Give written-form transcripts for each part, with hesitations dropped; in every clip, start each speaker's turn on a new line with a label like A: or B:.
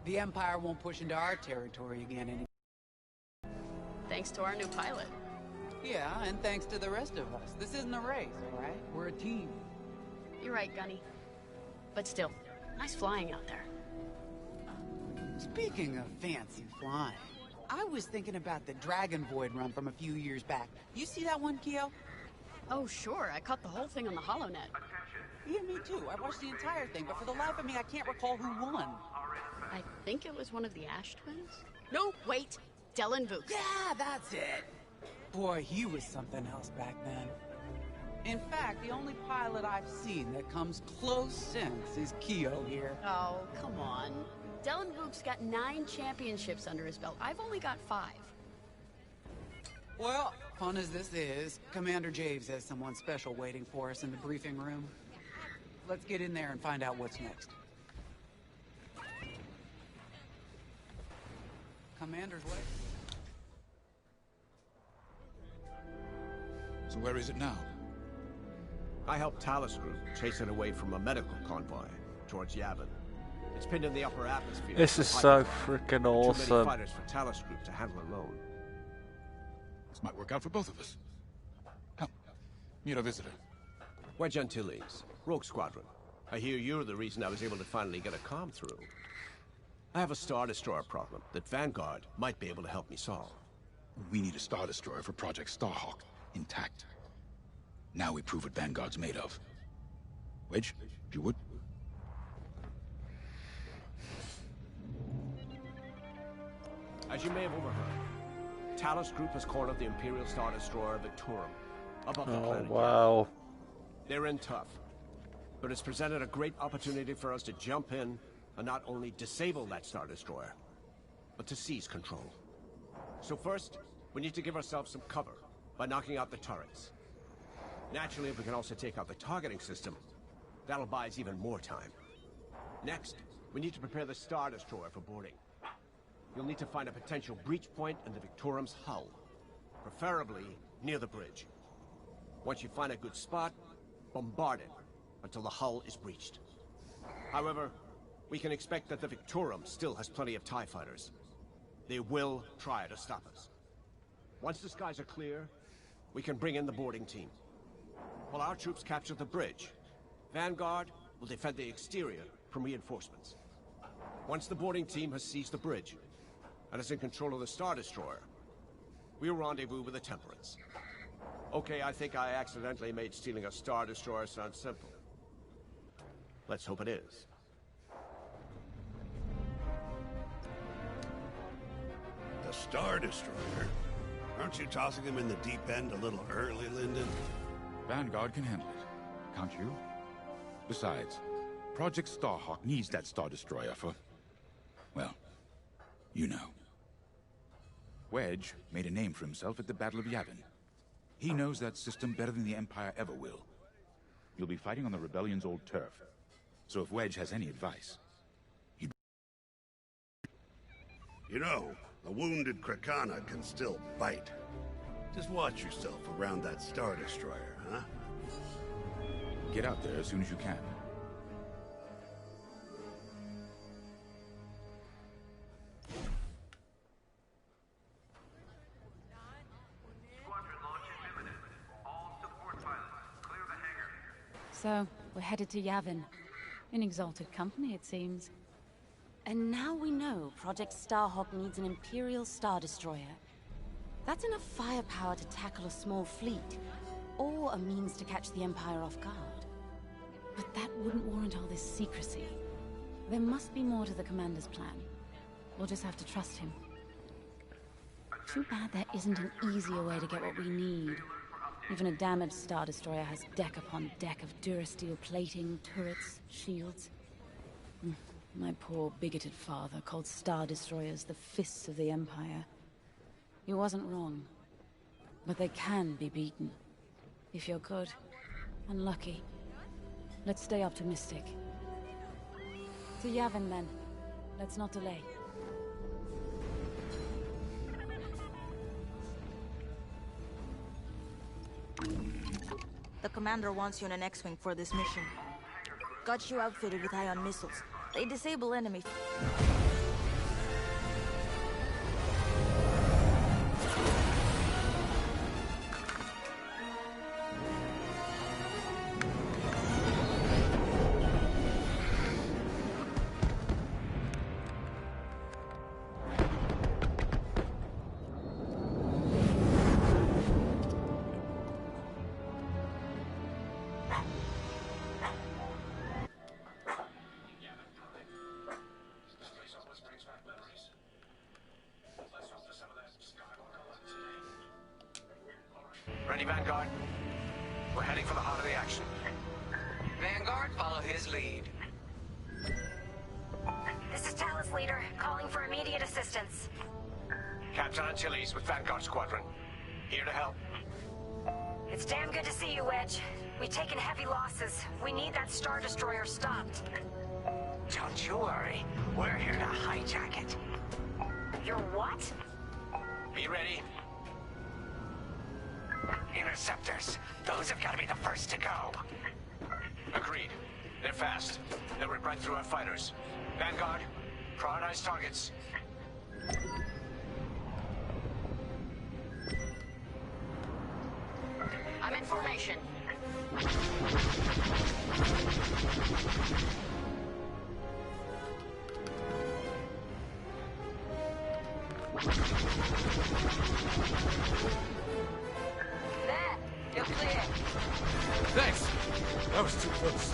A: The Empire won't push into our territory again anymore.
B: Thanks to our new pilot.
A: Yeah, and thanks to the rest of us. This isn't a race, all right? We're a team.
B: You're right, Gunny. But still, nice flying out there.
A: Speaking of fancy flying, I was thinking about the Dragon Void run from a few years back. You see that one, Keo?
B: Oh, sure. I caught the whole thing on the HoloNet.
A: Yeah, me too. I watched the entire thing, but for the life of me, I can't recall who won.
B: I think it was one of the Ash twins? No, wait. Dylan Vooks.
A: Yeah, that's it. Boy, he was something else back then. In fact, the only pilot I've seen that comes close since is Keo here.
B: Oh, come on. Dylan Vooks got 9 championships under his belt. I've only got 5.
A: Well, fun as this is, Commander Javes has someone special waiting for us in the briefing room. Let's get in there and find out what's next. Commander's way.
C: So where is it now?
D: I helped Talus Group chase it away from a medical convoy towards Yavin. It's pinned in the upper atmosphere.
E: This is so freaking awesome.
D: Too many fighters for Talus Group to handle alone.
C: This might work out for both of us. Come, meet our visitor.
D: Wedge Antilles, Rogue Squadron. I hear you're the reason I was able to finally get a comm through. I have a Star Destroyer problem that Vanguard might be able to help me solve.
C: We need a Star Destroyer for Project Starhawk, intact. Now we prove what Vanguard's made of. Wedge, if you would.
D: As you may have overheard, Talus Group has cornered the Imperial Star Destroyer Victorum above the planet.
E: Wow.
D: They're in tough, but it's presented a great opportunity for us to jump in and not only disable that Star Destroyer, but to seize control. So first, we need to give ourselves some cover by knocking out the turrets. Naturally, if we can also take out the targeting system, that'll buy us even more time. Next, we need to prepare the Star Destroyer for boarding. You'll need to find a potential breach point in the Victorum's hull, preferably near the bridge. Once you find a good spot, bombard it until the hull is breached. However, we can expect that the Victorum still has plenty of TIE fighters. They will try to stop us. Once the skies are clear, we can bring in the boarding team. While our troops capture the bridge, Vanguard will defend the exterior from reinforcements. Once the boarding team has seized the bridge and is in control of the Star Destroyer, we'll rendezvous with the Temperance. Okay, I think I accidentally made stealing a Star Destroyer sound simple. Let's hope it is.
F: The Star Destroyer? Aren't you tossing him in the deep end a little early, Lyndon?
C: Vanguard can handle it, can't you? Besides, Project Starhawk needs that Star Destroyer for, well, you know. Wedge made a name for himself at the Battle of Yavin. He knows that system better than the Empire ever will. You'll be fighting on the Rebellion's old turf, so if Wedge has any advice, he'd...
F: You know, a wounded Krakana can still bite. Just watch yourself around that Star Destroyer, huh?
C: Get out there as soon as you can.
G: So, we're headed to Yavin. In exalted company, it seems.
H: And now we know Project Starhawk needs an Imperial Star Destroyer. That's enough firepower to tackle a small fleet, or a means to catch the Empire off guard.
G: But that wouldn't warrant all this secrecy. There must be more to the Commander's plan. We'll just have to trust him. Too bad there isn't an easier way to get what we need. Even a damaged Star Destroyer has deck upon deck of Durasteel plating, turrets, shields. My poor, bigoted father called Star Destroyers the fists of the Empire. He wasn't wrong. But they can be beaten. If you're good and lucky. Let's stay optimistic. To Yavin, then. Let's not delay.
I: The commander wants you in an X-Wing for this mission. Got you outfitted with ion missiles. They disable enemy...
D: Vanguard. We're heading for the heart of the action.
A: Vanguard, follow his lead.
J: This is Talus Leader, calling for immediate assistance.
D: Captain Antilles with Vanguard Squadron. Here to help.
J: It's damn good to see you, Wedge. We've taken heavy losses. We need that Star Destroyer stopped.
K: Don't you worry. We're here to hijack it.
J: You're what?
D: Be ready.
K: Interceptors. Those have got to be the first to go.
D: Agreed. They're fast. They'll rip right through our fighters. Vanguard, prioritize targets.
B: I'm in formation. There, you're clear.
E: Thanks! That was too close.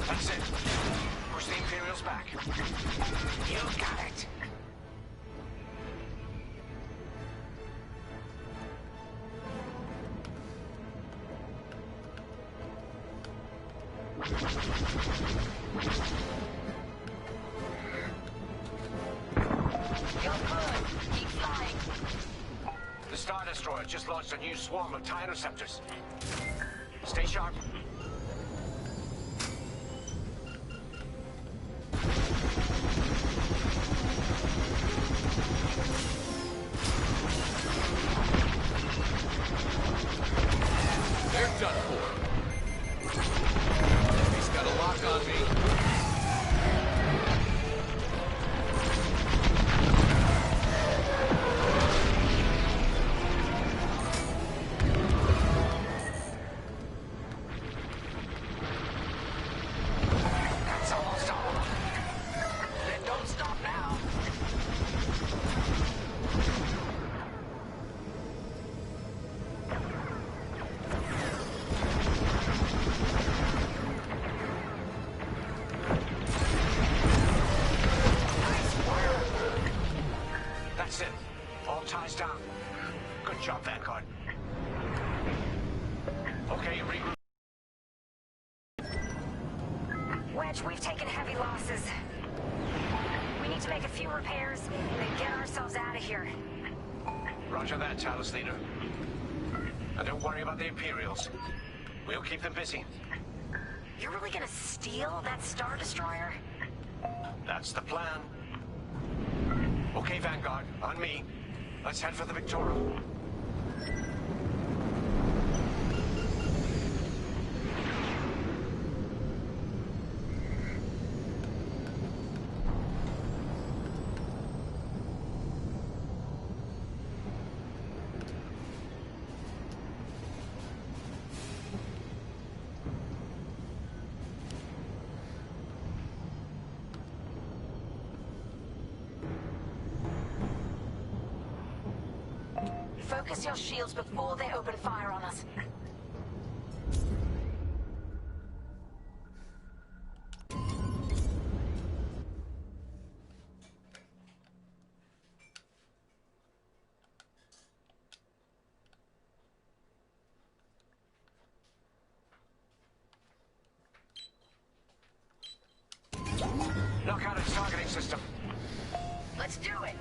D: That's it. Push the Imperials back.
K: You got it.
B: You're good. Keep flying.
D: The Star Destroyer just launched a new swarm of TIE interceptors. Stay sharp.
E: They're done for. He's got a lock on me.
K: That's almost all. Then don't stop now.
D: That's it. All ties down. Good job, Vanguard. Okay, regroup.
J: Wedge, we've taken heavy losses. We need to make a few repairs, then get ourselves out of here.
D: Roger that, Talus Leader. And don't worry about the Imperials. We'll keep them busy.
J: You're really gonna steal that Star Destroyer?
D: That's the plan. Okay, Vanguard, on me. Let's head for the Victoria.
J: Focus your shields before they open fire on us.
D: Knock out its targeting system.
B: Let's do it.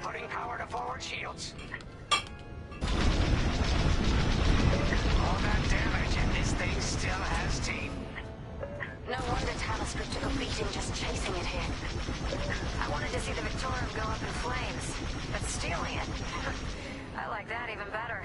K: Putting power to forward shields. All that damage and this thing still has teeth.
J: No wonder Talus Group took a beating just chasing it here. I wanted to see the Victorium go up in flames, but stealing it, I like that even better.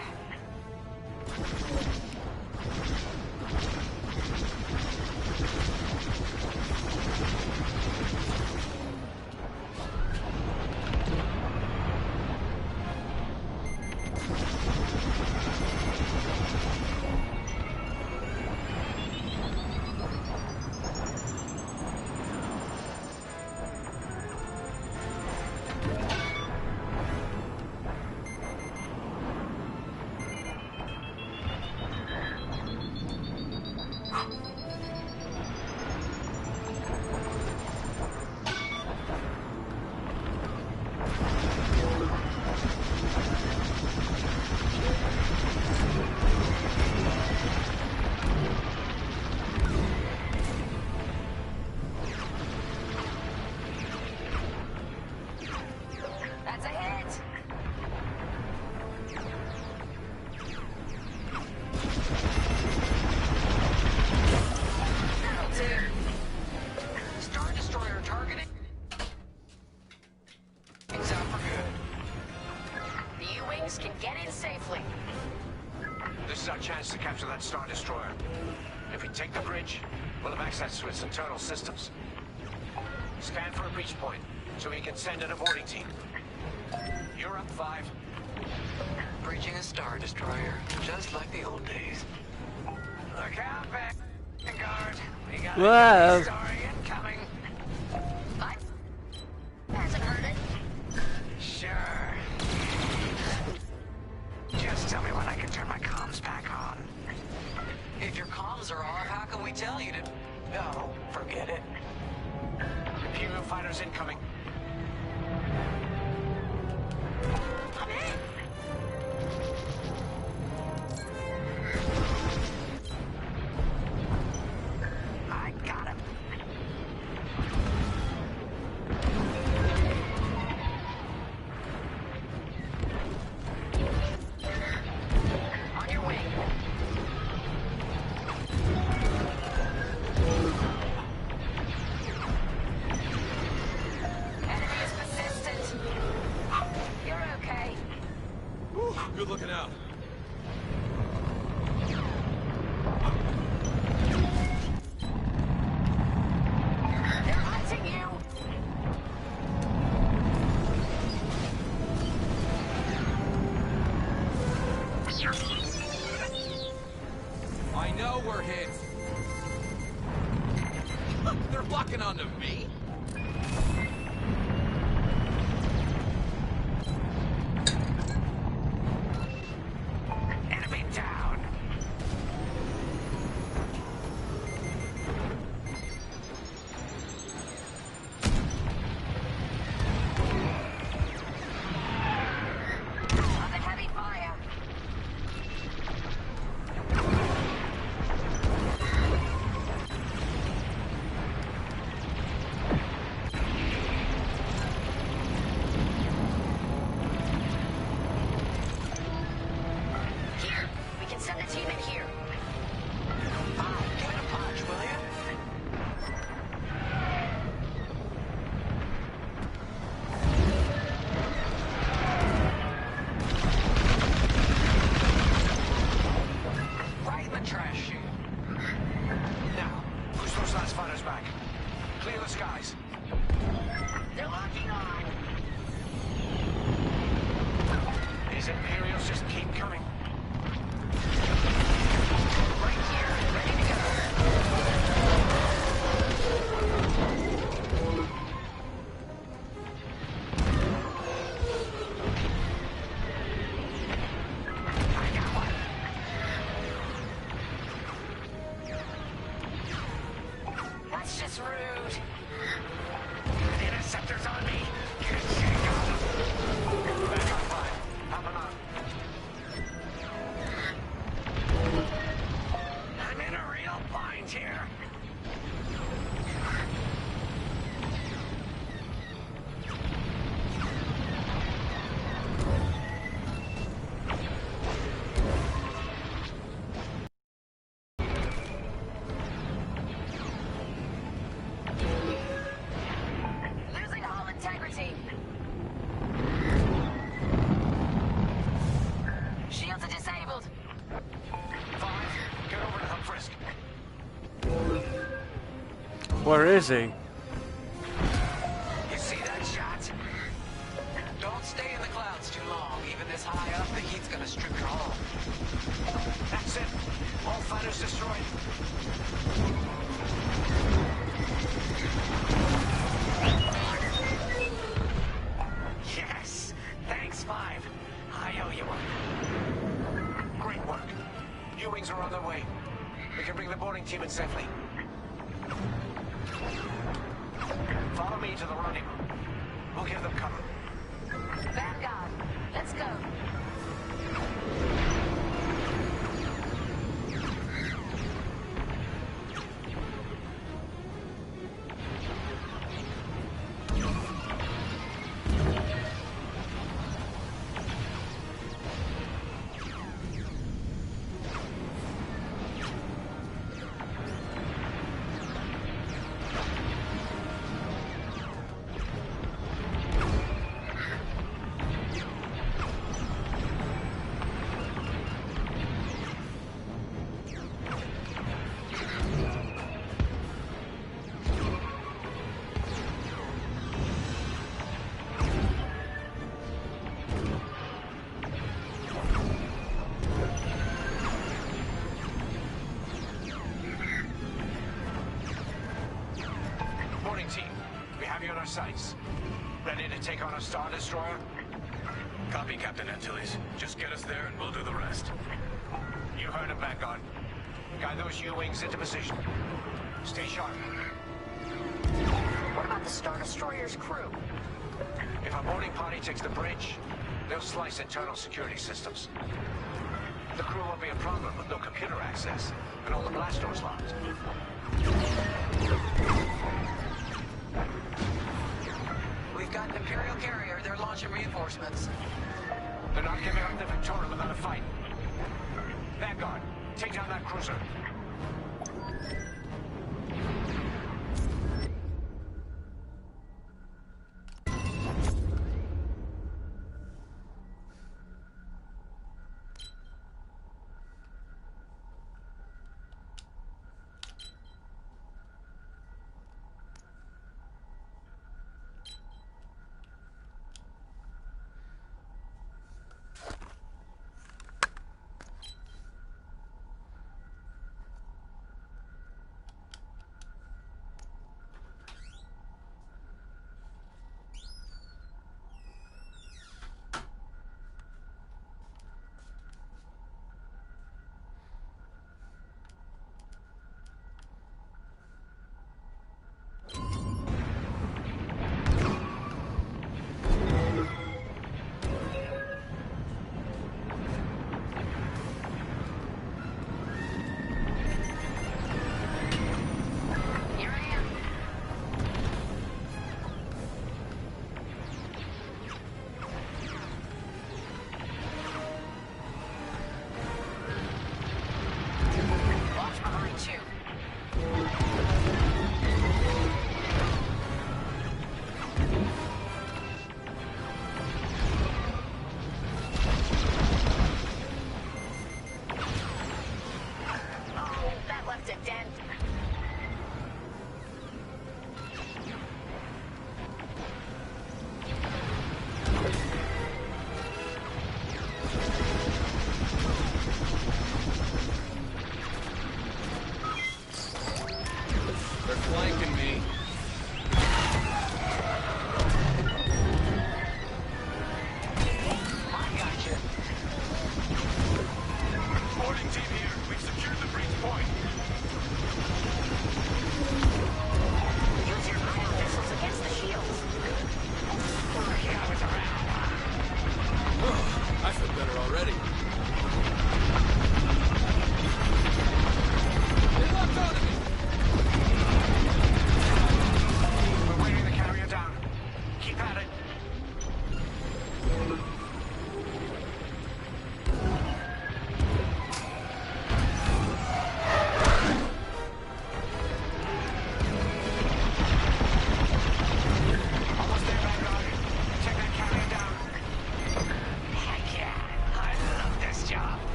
D: our chance to capture that Star Destroyer. If we take the bridge, we'll have access to its internal systems. Scan for a breach point, so we can send an aborting team. You're up, 5.
K: Breaching a Star Destroyer, just like the old days. Look out, Vanguard. We got a story incoming.
J: Hasn't heard it.
K: Sure. Just tell me when I can turn my comms back on. If your comms are off, how can we tell you to... No, forget it.
D: Imperial fighters incoming.
J: I'm in.
K: I got him.
J: On your way. Enemy is persistent. You're okay.
E: Whew, good looking out.
J: They're hunting you.
E: I know we're hit. They're locking onto me?
K: Enemy down.
J: Under heavy fire. Here, we can send a team in here.
K: Give it a punch, will you? Right in the trash chute.
D: Now, push those last fighters back. Clear the skies.
J: They're locking on.
D: These Imperials just keep coming.
J: Right here, ready to go.
K: I got one.
J: That's just rude.
K: The interceptor's on me. Get shake on them.
D: Back on 5. Help them out.
K: I'm in a real bind here.
J: Losing hull integrity. Shields are disabled.
D: 5, get over to Hub Frisk.
L: Where is he?
K: You see that shot? Don't stay in the clouds too long. Even this high up, the heat's gonna strip your hull.
D: That's it. All fighters destroyed.
K: Yes! Thanks, 5. I owe you one.
D: Great work. U-Wings are on their way. We can bring the boarding team in safely. Follow me to the rendezvous. We'll give them cover.
J: Vanguard, let's go.
D: our sights. Ready to take on a Star Destroyer?
E: Copy, Captain Antilles. Just get us there and we'll do the rest.
D: You heard him, Vanguard. Guide those U-wings into position. Stay sharp.
J: What about the Star Destroyer's crew?
D: If our boarding party takes the bridge, they'll slice internal security systems. The crew won't be a problem with no computer access, and all the blast doors locked.
K: We've got an Imperial carrier. They're launching reinforcements.
D: They're not giving up the Victoria without a fight. Vanguard, take down that cruiser.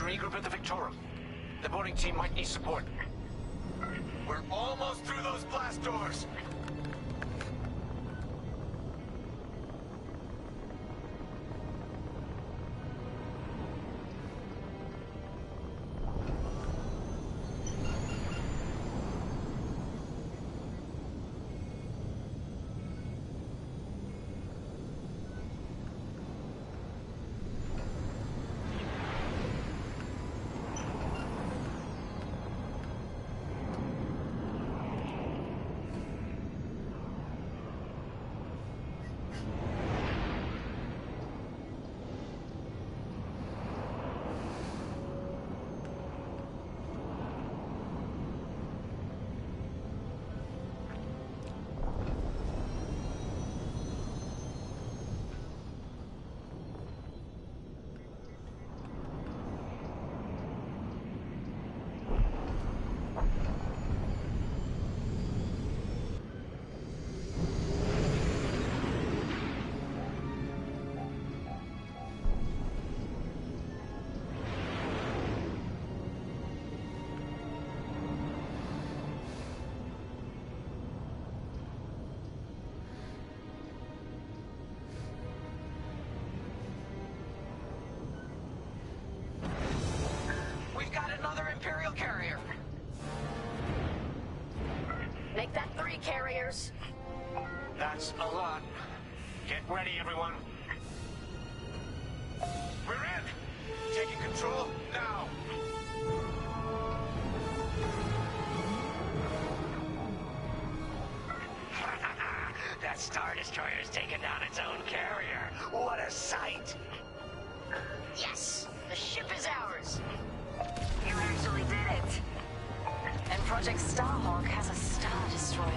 D: regroup at the Victorum. The boarding team might need support.
E: We're almost through those blast doors.
J: destroyers?
D: That's a lot. Get ready, everyone. We're in! Taking control now!
K: That Star Destroyer's taken down its own carrier. What a sight!
J: Yes! The ship is ours! You actually did it!
H: And Project Starhawk has a Star Destroyer.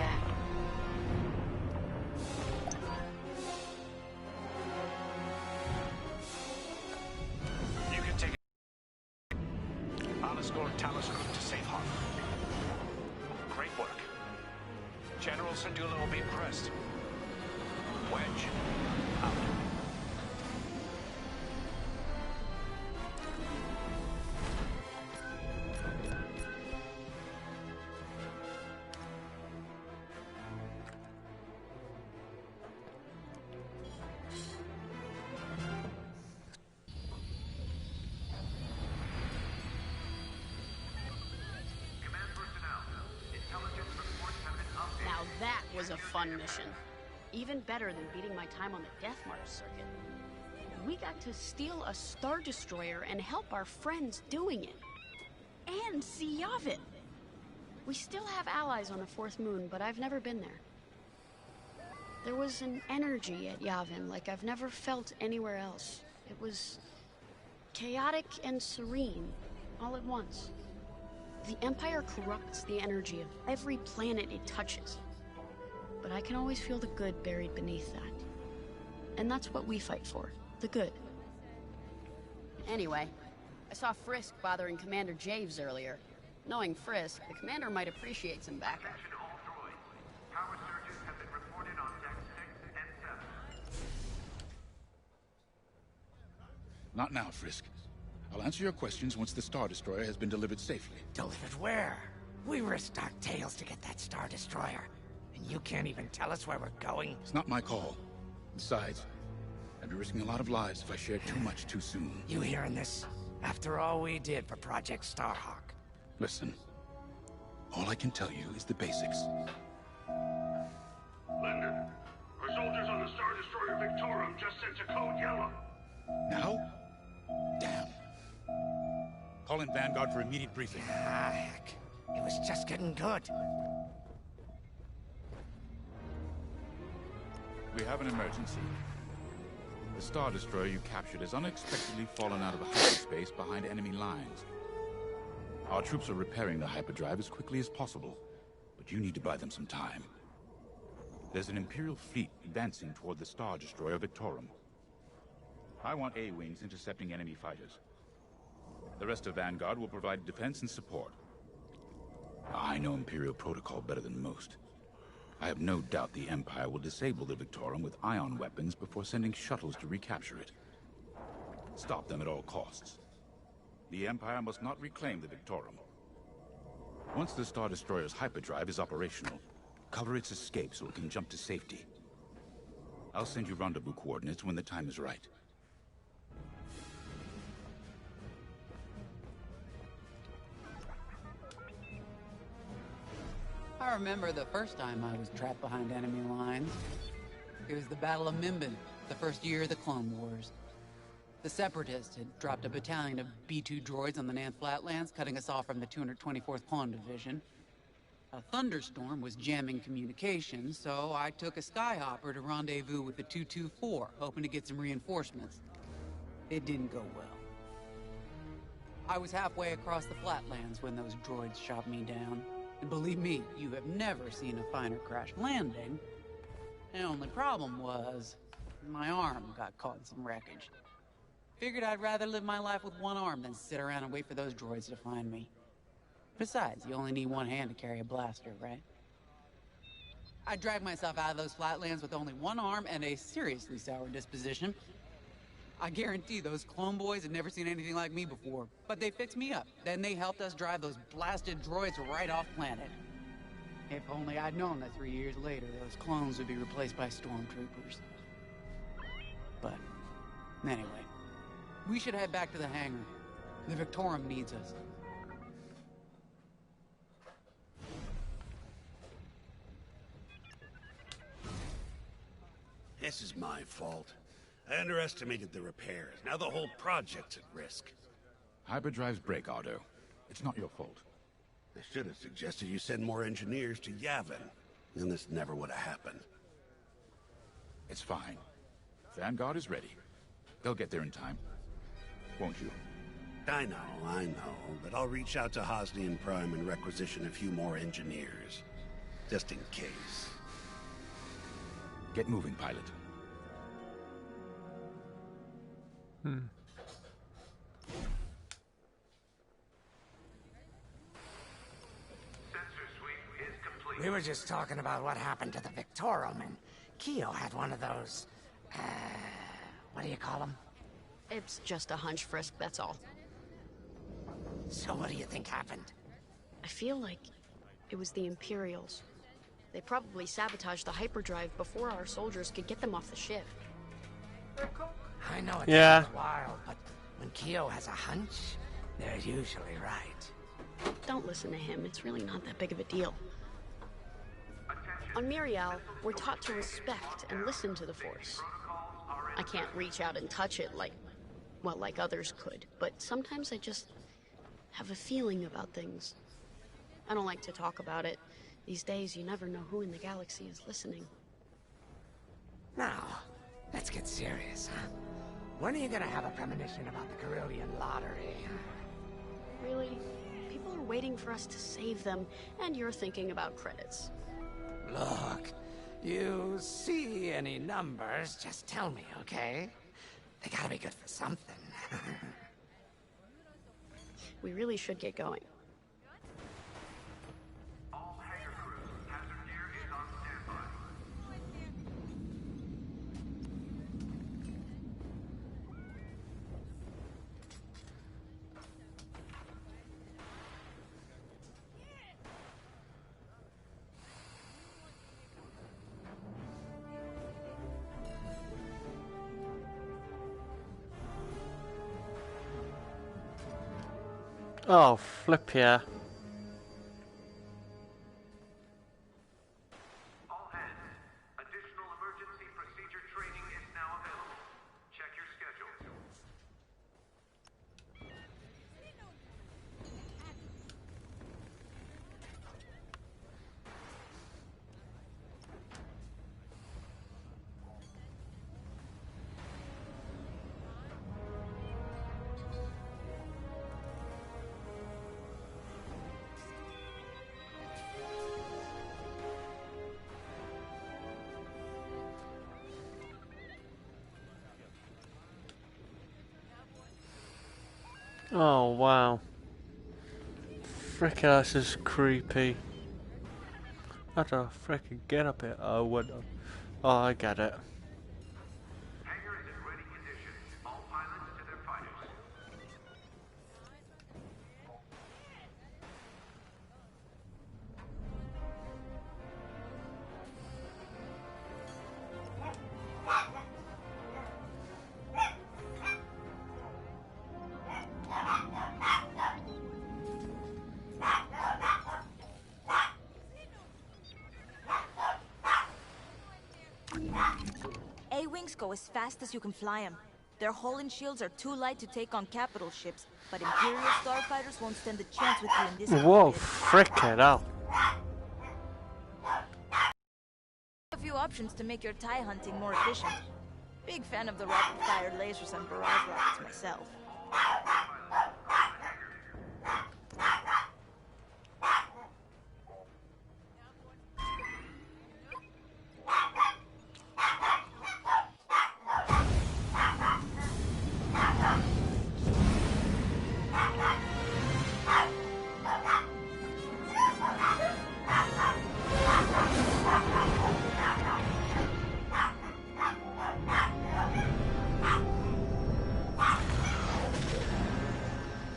D: You can take it. I'll escort Talos Group to safe harbor. Great work. General Syndulla will be impressed. Wedge, out.
B: Now that was a fun mission. Even better than beating my time on the Death March circuit. We got to steal a Star Destroyer and help our friends doing it. And see Yavin. We still have allies on the Fourth Moon, but I've never been there. There was an energy at Yavin like I've never felt anywhere else. It was chaotic and serene, all at once. The Empire corrupts the energy of every planet it touches. But I can always feel the good buried beneath that. And that's what we fight for, the good. Anyway, I saw Frisk bothering Commander Javes earlier. Knowing Frisk, the commander might appreciate some backup.
M: Power surges have been reported on deck 6 and 7.
C: Not now, Frisk. I'll answer your questions once the Star Destroyer has been delivered safely.
K: Delivered where? We risked our tails to get that Star Destroyer. And you can't even tell us where we're going?
C: It's not my call. Besides, I'd be risking a lot of lives if I shared too much too soon.
K: You hearing this? After all we did for Project Starhawk.
C: Listen, all I can tell you is the basics.
M: Linden, our soldiers on the Star Destroyer Victorum just sent a code yellow.
C: Now? Damn. Call in Vanguard for immediate briefing.
K: Ah, heck. It was just getting good.
C: We have an emergency. The Star Destroyer you captured has unexpectedly fallen out of hyperspace behind enemy lines. Our troops are repairing the hyperdrive as quickly as possible, but you need to buy them some time. There's an Imperial fleet advancing toward the Star Destroyer Victorum. I want A-wings intercepting enemy fighters. The rest of Vanguard will provide defense and support. I know Imperial protocol better than most. I have no doubt the Empire will disable the Victorum with ion weapons before sending shuttles to recapture it. Stop them at all costs. The Empire must not reclaim the Victorum. Once the Star Destroyer's hyperdrive is operational, cover its escape so it can jump to safety. I'll send you rendezvous coordinates when the time is right.
A: I remember the first time I was trapped behind enemy lines. It was the Battle of Minbin, the first year of the Clone Wars. The Separatists had dropped a battalion of B-2 droids on the Nan Flatlands, cutting us off from the 224th Clone Division. A thunderstorm was jamming communications, so I took a skyhopper to rendezvous with the 224, hoping to get some reinforcements. It didn't go well. I was halfway across the Flatlands when those droids shot me down. And believe me, you have never seen a finer crash landing. The only problem was, my arm got caught in some wreckage. Figured I'd rather live my life with one arm than sit around and wait for those droids to find me. Besides, you only need one hand to carry a blaster, right? I dragged myself out of those flatlands with only one arm and a seriously sour disposition. I guarantee those clone boys had never seen anything like me before, but they fixed me up. Then they helped us drive those blasted droids right off planet. If only I'd known that 3 years later, those clones would be replaced by stormtroopers. But, anyway. We should head back to the hangar. The Victorum needs us.
F: This is my fault. I underestimated the repairs. Now the whole project's at risk.
C: Hyperdrives break, Otto. It's not your fault.
F: I should have suggested you send more engineers to Yavin. Then this never would have happened.
C: It's fine. Vanguard is ready. They'll get there in time. Won't you?
F: I know, but I'll reach out to Hosnian Prime and requisition a few more engineers. Just in case.
C: Get moving, pilot.
N: We were just talking about what happened to the Victorum, and Keo had one of those, what do you call them?
B: It's just a hunch, Frisk, that's all.
N: So what do you think happened?
B: I feel like it was the Imperials. They probably sabotaged the hyperdrive before our soldiers could get them off the ship.
N: I know it sounds wild, but when Keo has a hunch, they're usually right.
B: Don't listen to him, it's really not that big of a deal. On Miriel, we're taught to respect and listen to the Force. I can't reach out and touch it like others could, but sometimes I just have a feeling about things. I don't like to talk about it. These days, you never know who in the galaxy is listening.
N: Now, let's get serious, huh? When are you gonna have a premonition about the Carillion lottery?
B: Really? People are waiting for us to save them, and you're thinking about credits.
N: Look, you see any numbers, just tell me, okay? They gotta be good for something.
B: We really should get going.
M: All hangar crews, hazard gear is on standby.
L: Oh, flip yeah.
M: All hands, additional emergency procedure training is now available. Check your schedule.
L: Oh wow. Frick, this is creepy. How do I frickin' get up here? Oh, what? Oh, I get it.
M: Hangar is in ready condition. All pilots to their fighters.
I: A-Wings go as fast as you can fly them. Their hull and shields are too light to take on capital ships, but Imperial starfighters won't stand a chance with you in this
L: Whoa,
I: period.
L: frick it out.
I: A few options to make your TIE hunting more efficient. Big fan of the rapid-fire lasers and barrage rockets myself.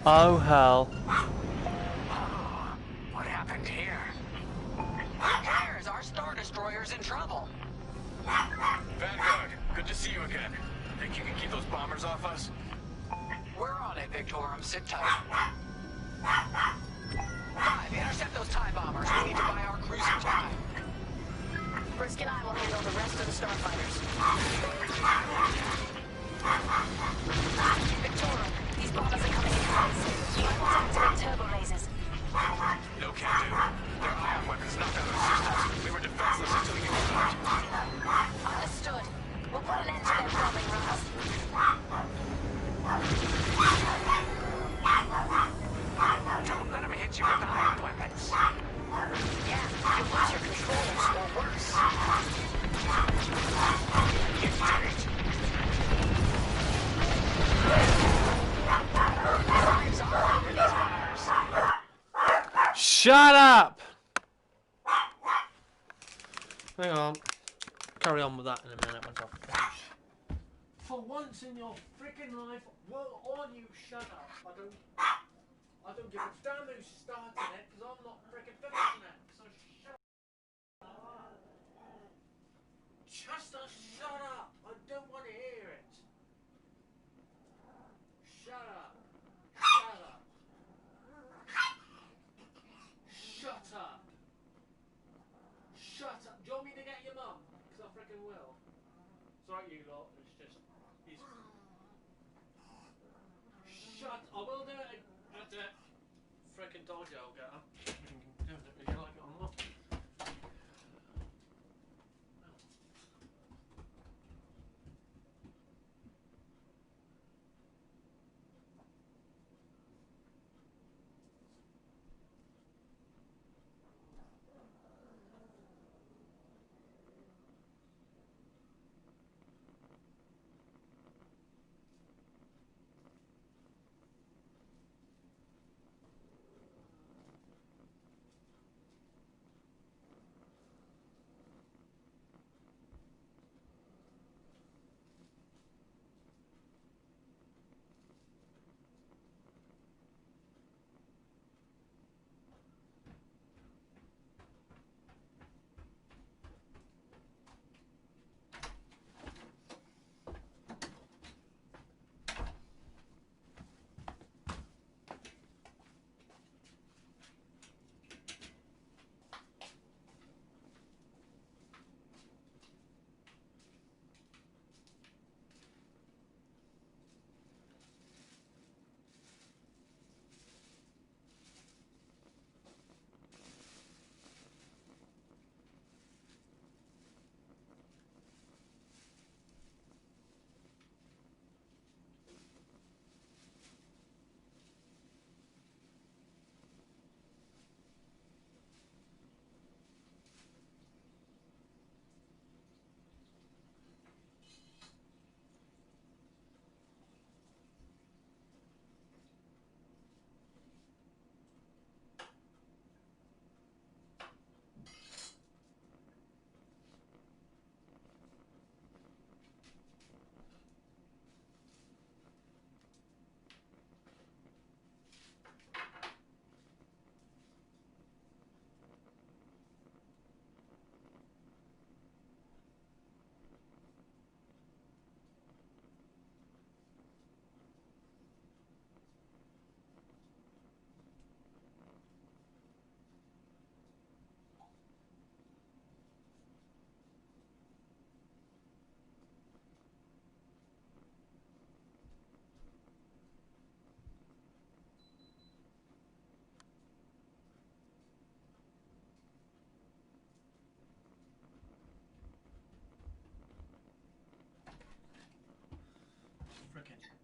L: Oh hell.
N: What happened here?
K: Who cares? Our Star Destroyer's in trouble.
E: Vanguard, good to see you again. Think you can keep those bombers off us?
K: We're on it, Victorum. Sit tight. 5, intercept those TIE bombers. We need to buy our crew some time.
B: Brisk and I will handle the rest of the starfighters. Victorum, these bombers are coming in place. I will activate turbo lasers.
E: No can do. Their ion weapons knocked out our systems. We were defenseless until you arrived.
B: Understood. We'll put an end to their bombing runs.
E: Don't let him hit you with the ion weapons.
B: Yeah, you'll lose your controls, or worse.
E: Get tight.
B: Time's on over these wires.
L: Shut up! Hang on. Carry on with that in a minute once I finish. For once in your freaking life, will all you shut up? I don't give a damn who's starting it, because I'm not freaking finishing it. So shut up. Just shut up. I don't want to hear it. Shut up. Shut up. Shut up. Shut up. Do you want me to get your mum? Because I freaking will. It's alright, you lot. It's just. Shut. I will do it. I'll do it. Freaking told you I'll get her. Do it if you like it or not.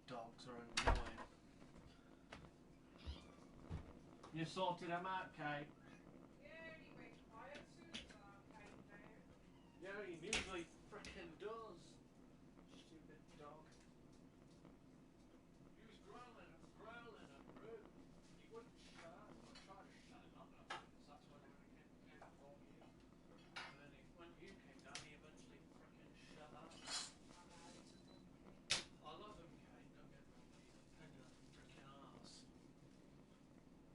L: Dogs are annoying. You sorted them out, Kate?
O: Yeah, he went quiet as soon as I came down.
L: Yeah, he usually frickin' does. Stupid dog. He was growling and rude. He wouldn't shut up. I tried to shut him up, but that's when everything came from you. And then when you came down, he eventually frickin' shut up. I love him, Kate, don't get me wrong, he's a pain in the frickin' arse.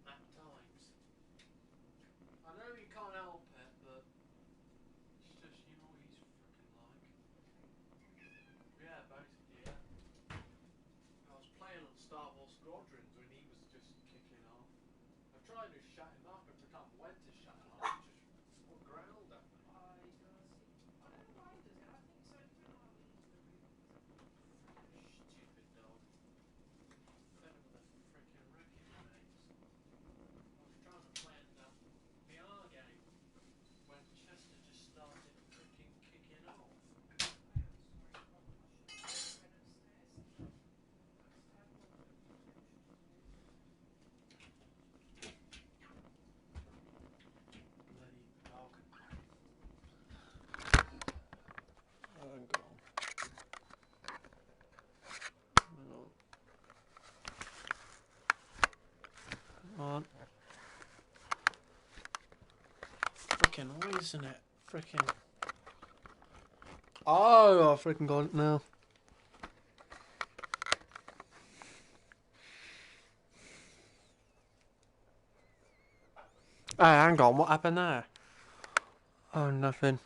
L: At times. I know you can't help it, but it's just, you know what he's frickin' like. Yeah, basically, yeah. I was playing on Star Wars Squadrons when he was just kicking off. I tried to shut him up every time I went to shut him up, he just growled at me. isn't it? Freaking. Oh, I freaking got it now. Hey, hang on, what happened there? Oh, nothing.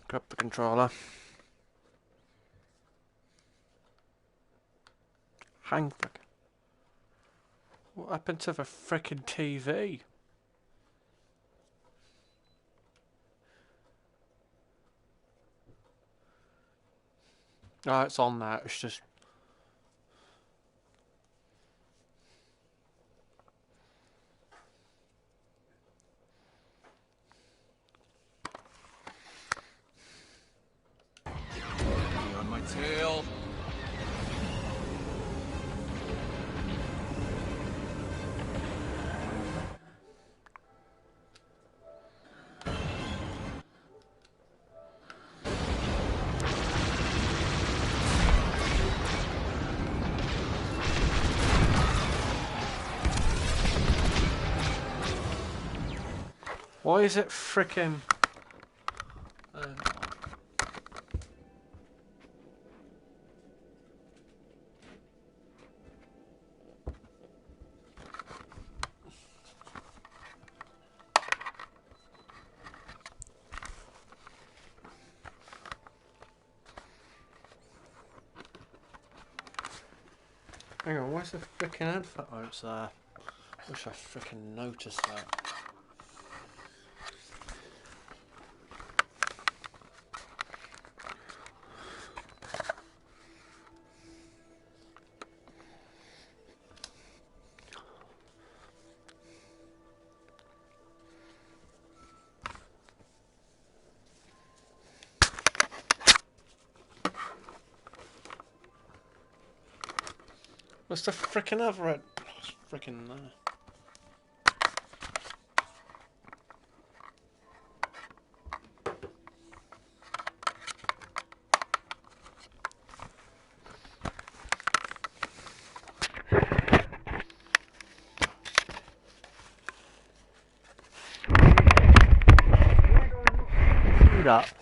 L: Grab the controller. Hang back. What happened to the frickin' TV? Oh, it's on there, it's just...
E: On my tail.
L: Why is it frickin'... Hang on, where's the frickin' advert? Oh, it's there. Wish I frickin' noticed that. What's the frickin' advert? Oh, it's frickin' there. That.